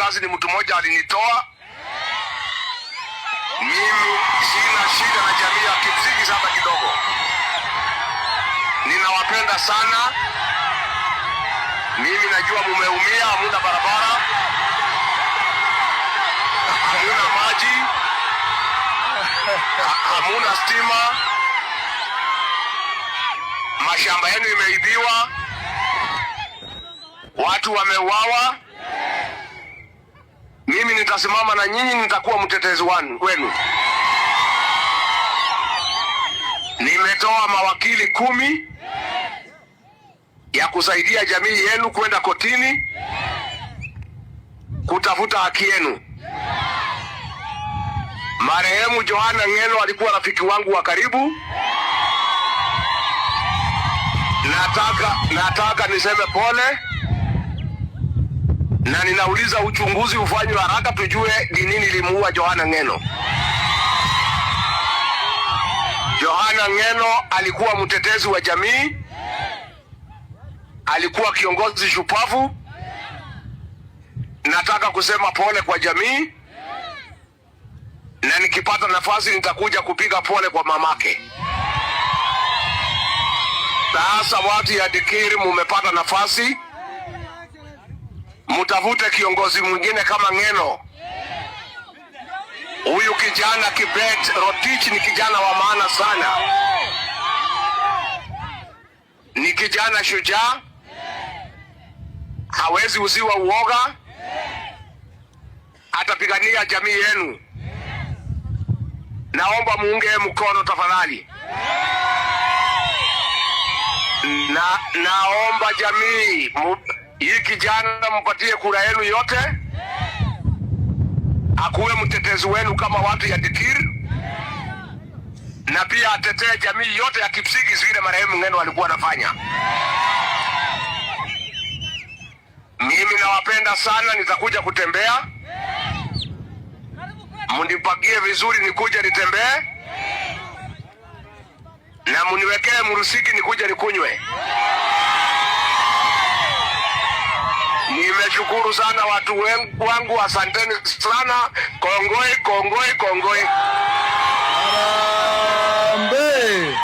kazi ni mtu mmoja alinitoa. Mimi sina shida na jamii ya Kipsigis hata kidogo. Ninawapenda sana. Mimi najua mumeumia, hamuna barabara, hamuna maji, hamuna stima, mashamba yenu imeibiwa, watu wameuawa. Mimi nitasimama na nyinyi, nitakuwa mtetezi wenu. Nimetoa mawakili 10 ya kusaidia jamii yenu kwenda kotini kutafuta haki yenu. Marehemu Johana Ng'eno alikuwa rafiki wangu wa karibu. Nataka niseme pole, na ninauliza uchunguzi ufanywe haraka tujue ni nini limuua Johana Ng'eno. Johana Ng'eno alikuwa mtetezi wa jamii, alikuwa kiongozi shupavu. Nataka kusema pole kwa jamii, na nikipata nafasi nitakuja kupiga pole kwa mamake. Sasa watu ya Dikiri mumepata nafasi, mtafute kiongozi mwingine kama Ng'eno. Huyu kijana Kibet Rotich ni kijana wa maana sana. Ni kijana shujaa, hawezi uziwa uoga, atapigania jamii yenu. Naomba muunge mkono tafadhali. Naomba jamii, hii kijana mpatie kura yenu yote, akuwe mtetezi wenu kama watu ya Dikir, na pia atetee jamii yote ya Kipsigis vile marehemu Ng'eno alikuwa anafanya. Mimi nawapenda sana, nitakuja kutembea. Munipagie vizuri nikuje nitembee, na muniwekee murusiki nikuje nikunywe. Nimeshukuru sana watu wangu, asanteni sana. Kongoi, kongoi, kongoi.